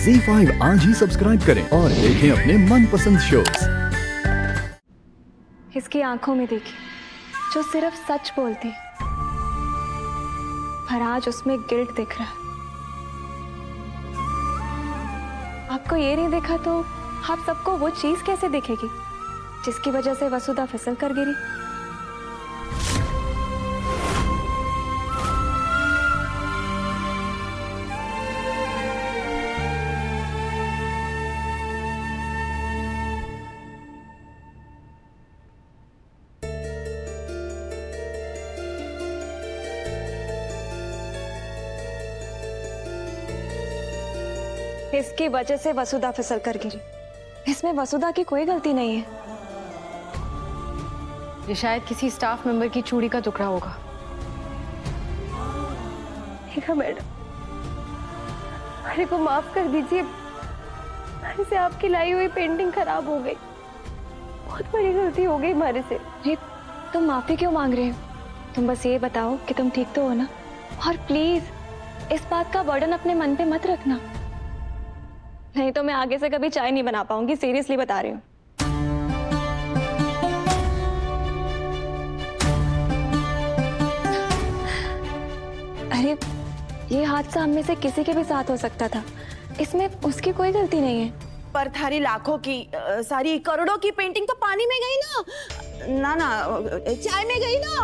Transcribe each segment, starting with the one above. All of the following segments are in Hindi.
ZEE5 आज ही सब्सक्राइब करें और देखें अपने मनपसंद शोज। इसकी आंखों में देखी जो सिर्फ सच बोलती, पर आज उसमें गिल्ट दिख रहा है। आपको ये नहीं देखा तो आप सबको वो चीज कैसे दिखेगी जिसकी वजह से वसुधा फिसल कर गिरी? इसकी वजह से वसुधा फिसल कर गिरी। इसमें वसुधा की कोई गलती नहीं है। ये शायद किसी स्टाफ मेंबर की चूड़ी का टुकड़ा होगा। ठीक है मैडम, मेरे को माफ कर दीजिए। मेरे से आपकी लाई हुई पेंटिंग खराब हो गई। बहुत बड़ी गलती हो गई हमारे से। नहीं, तुम माफी क्यों मांग रहे हो? तुम बस ये बताओ कि तुम ठीक तो हो ना? और प्लीज इस बात का बर्डन अपने मन पे मत रखना, नहीं तो मैं आगे से कभी चाय नहीं बना पाऊंगी। सीरियसली बता रही हूँ। अरे ये हादसा हम में से किसी के भी साथ हो सकता था, इसमें उसकी कोई गलती नहीं है। पर थारी लाखों की सारी करोड़ों की पेंटिंग तो पानी में गई ना। ना चाय में गई ना।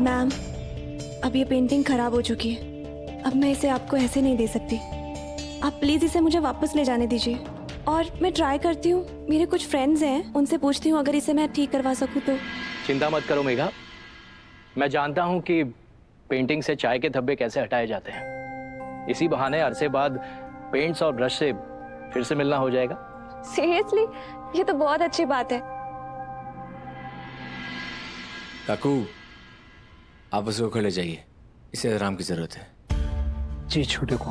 मैम, अब ये पेंटिंग खराब हो चुकी है। अब मैं इसे आपको ऐसे नहीं दे सकती। आप प्लीज इसे मुझे वापस ले जाने दीजिए। और मैं ट्राई करती हूँ, मेरे कुछ फ्रेंड्स हैं, उनसे पूछती हूँ अगर इसे मैं ठीक करवा सकूँ तो। चिंता मत करो मेघा, मैं जानता हूँ कि पेंटिंग से चाय के धब्बे कैसे हटाए जाते हैं। इसी बहाने अरसे बाद पेंट्स और ब्रश से फिर से मिलना हो जाएगा। सीरियसली, ये तो बहुत अच्छी बात है। काकू, आप उसे उखड़ ले जाइए, इसे आराम की जरूरत है। जी छोटे को।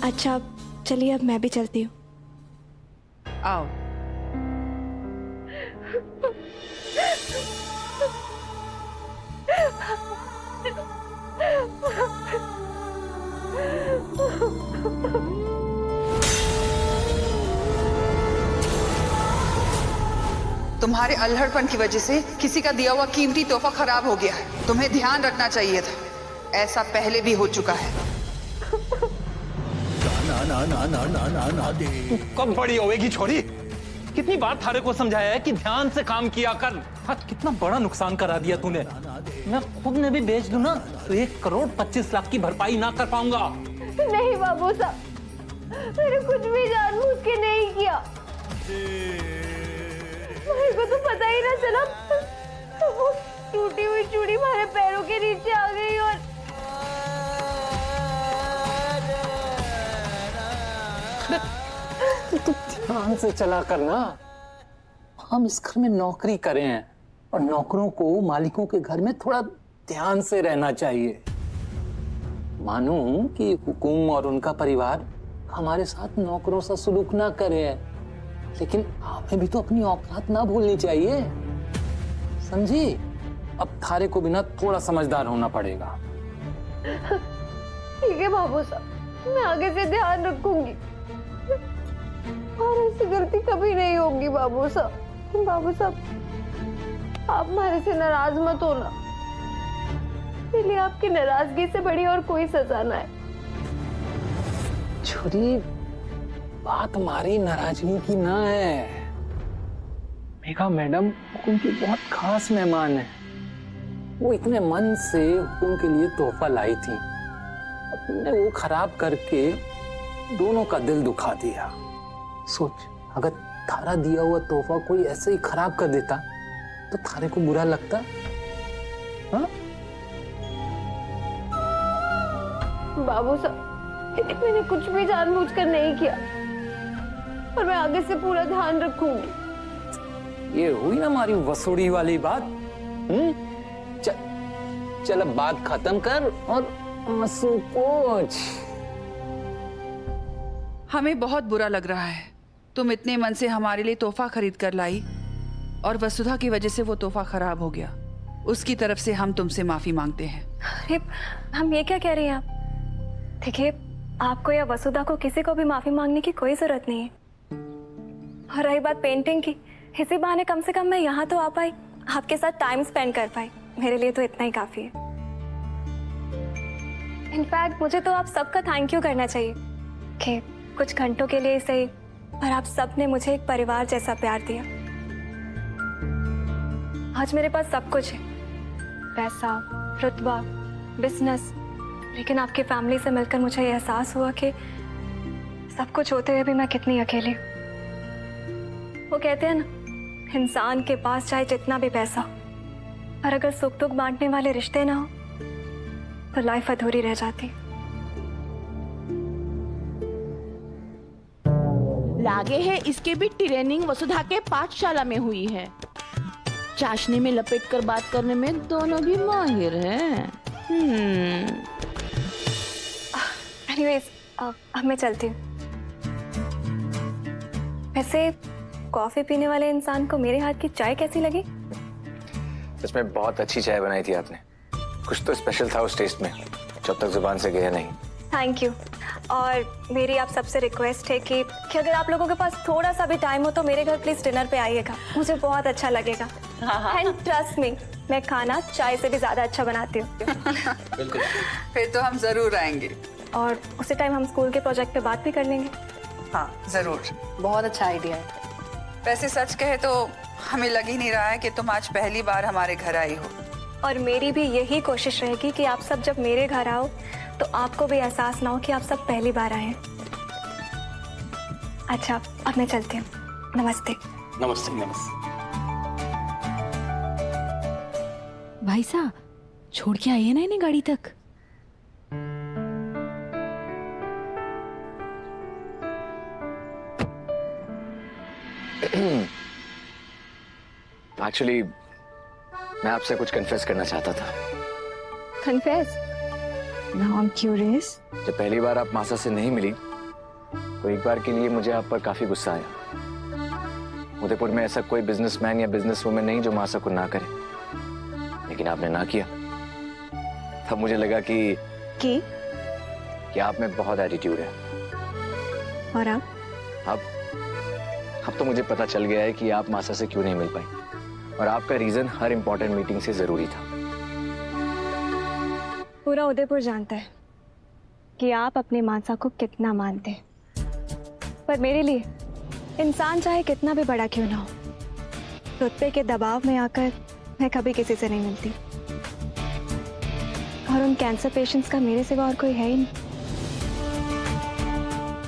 अच्छा चलिए, अब मैं भी चलती हूँ। आओ। तुम्हारे अल्हड़पन की वजह से किसी का दिया हुआ कीमती तोहफा खराब हो गया है। तुम्हें ध्यान रखना चाहिए था, ऐसा पहले भी हो चुका है। ना दे। तू कब बड़ी होएगी छोरी? कितनी बार थारे को समझाया है कि ध्यान से काम किया कर। आज कितना बड़ा नुकसान करा दिया तूने। मैं खुद ने भी बेच दूं ना तो 1,25,00,000 की भरपाई ना कर पाऊंगा। नहीं बाबू साहब, मैंने कुछ भी जानबूझ के नहीं किया। मेरे को तो पता ही ना चला, वो टूटी हुई चूड़ी हमारे पैरों के नीचे आ गई। और तू ध्यान से चला करना। हम इस घर में नौकरी करे हैं और नौकरों को मालिकों के घर में थोड़ा ध्यान से रहना चाहिए। मानो कि हुकुम और उनका परिवार हमारे साथ नौकरों सा सलूक ना करे, लेकिन हमें भी तो अपनी औकात ना भूलनी चाहिए, समझी? अब थारे को भी ना थोड़ा समझदार होना पड़ेगा। ठीक है बाबू साहब, मैं आगे से ध्यान रखूंगी और ऐसी गलती कभी नहीं होगी। बाबू साहब, बाबू साहब आप हमारे से नाराज मत होना। मेरे लिए आपकी नाराजगी से बड़ी और कोई सजा ना है। छोरी, बात हमारी नाराजगी की ना है। मेघा मैडम हुकुम की बहुत खास मेहमान है। वो इतने मन से हुकुम के लिए तोहफा लाई थी, तुमने वो खराब करके दोनों का दिल दुखा दिया। सोच, अगर थारा दिया हुआ तोहफा कोई ऐसे ही खराब कर देता तो थारे को बुरा लगता? हाँ? बाबू साहब, लेकिन मैंने कुछ भी जानबूझकर नहीं किया और मैं आगे से पूरा ध्यान रखूंगी। ये हुई ना हमारी वसूड़ी वाली बात। चल अब बात खत्म कर और आंसू पोंछ। हमें बहुत बुरा लग रहा है, तुम इतने मन से हमारे लिए तोहफा खरीद कर लाई और वसुधा की वजह से वो तोहफा खराब हो गया। उसकी तरफ से हम तुमसे माफी मांगते हैं। अरे हम ये क्या कह रही हैं आप? देखिए, आपको या वसुधा को किसी को भी माफी मांगने की कोई जरूरत नहीं है। और रही बात पेंटिंग की, इसी बहाने कम से कम मैं यहाँ तो आ पाई, आपके साथ टाइम स्पेंड कर पाई। मेरे लिए तो इतना ही काफी है। इनफैक्ट मुझे तो आप सबका थैंक यू करना चाहिए कि कुछ घंटों के लिए सही, पर आप सब ने मुझे एक परिवार जैसा प्यार दिया। आज मेरे पास सब कुछ है, पैसा, रुतबा, बिजनेस, लेकिन आपकी फैमिली से मिलकर मुझे ये एहसास हुआ कि सब कुछ होते हुए भी मैं कितनी अकेली हूँ। वो कहते हैं ना, इंसान के पास चाहे जितना भी पैसा, पर अगर सुख दुख बांटने वाले रिश्ते ना हो तो लाइफ अधूरी रह जाती। लागे है इसके भी ट्रेनिंग वसुधा के पाठशाला में हुई है। चाशनी में लपेट कर बात करने में दोनों भी माहिर हैं। एनीवेज, अब मैं चलती हूँ। वैसे कॉफी पीने वाले इंसान को मेरे हाथ की चाय कैसी लगी? सच में बहुत अच्छी चाय बनाई थी आपने। कुछ तो स्पेशल था उस टेस्ट में, जब तक जुबान से गया नहीं। Thank you. और मेरी आप सबसे रिक्वेस्ट है कि अगर आप लोगों के पास थोड़ा सा भी टाइम हो तो मेरे घर प्लीज डिनर पे आइएगा, मुझे बहुत अच्छा लगेगा। एंड ट्रस्ट मी, मैं खाना चाय से भी ज्यादा अच्छा बनाती हूँ। बिल्कुल। फिर तो हम जरूर आएंगे। और उसी टाइम हम स्कूल के प्रोजेक्ट पे बात भी कर लेंगे। हाँ जरूर। बहुत अच्छा आइडिया है। वैसे सच कहे तो हमें लग ही नहीं रहा है कि तुम आज पहली बार हमारे घर आई हो। और मेरी भी यही कोशिश रहेगी कि आप सब जब मेरे घर आओ तो आपको भी एहसास ना हो कि आप सब पहली बार आए हैं। अच्छा, अब मैं चलती हूँ। नमस्ते। नमस्ते। नमस्ते। भाई साहब, छोड़ के आइए ना इन्हें गाड़ी तक। एक्चुअली मैं आपसे कुछ कन्फेस करना चाहता था। Confess? Now I am curious. जब पहली बार आप मासा से नहीं मिली तो एक बार के लिए मुझे आप पर काफी गुस्सा आया। उदयपुर में ऐसा कोई बिजनेसमैन या बिजनेस वुमेन नहीं जो मासा को ना करे, लेकिन आपने ना किया। तब मुझे लगा कि आप में बहुत एटीट्यूड है। और अब तो मुझे पता चल गया है कि आप मासा से क्यों नहीं मिल पाई, और आपका रीजन हर इंपॉर्टेंट मीटिंग से जरूरी था। पूरा उदयपुर जानता है कि आप अपने मानसा को कितना मानते हैं, पर मेरे लिए इंसान चाहे कितना भी बड़ा क्यों ना हो, रुतबे के दबाव में आकर मैं कभी किसी से नहीं मिलती। और उन कैंसर पेशेंट्स का मेरे सिवा और कोई है ही नहीं,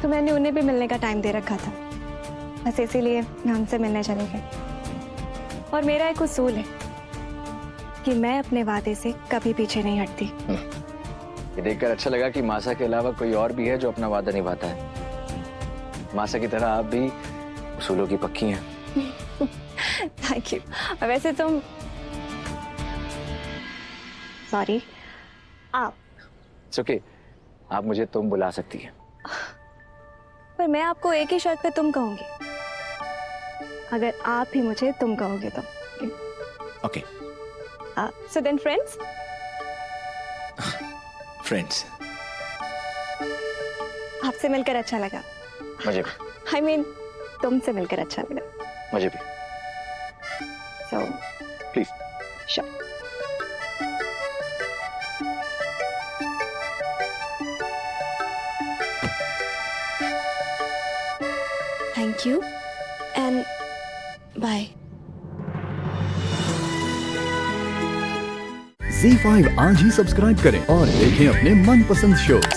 तो मैंने उन्हें भी मिलने का टाइम दे रखा था। बस इसीलिए मैं उनसे मिलने चली गई। और मेरा एक उसूल है कि मैं अपने वादे से कभी पीछे नहीं हटती। ये देखकर अच्छा लगा कि मासा के अलावा कोई और भी है जो अपना वादा निभाता है। मासा की तरह आप भी उसूलों की पक्की हैं। Thank you. वैसे तुम, सॉरी, आप। It's okay, आप मुझे तुम बुला सकती हैं। पर मैं आपको एक ही शर्त पे तुम कहूंगी, अगर आप भी मुझे तुम कहोगे तो। Okay. So then friends. Friends. आपसे मिलकर अच्छा लगा। मुझे भी। I mean, तुमसे मिलकर अच्छा लगा। मुझे भी। So, please. sure. Thank you and bye. ZEE5 आज ही सब्सक्राइब करें और देखें अपने मनपसंद शोज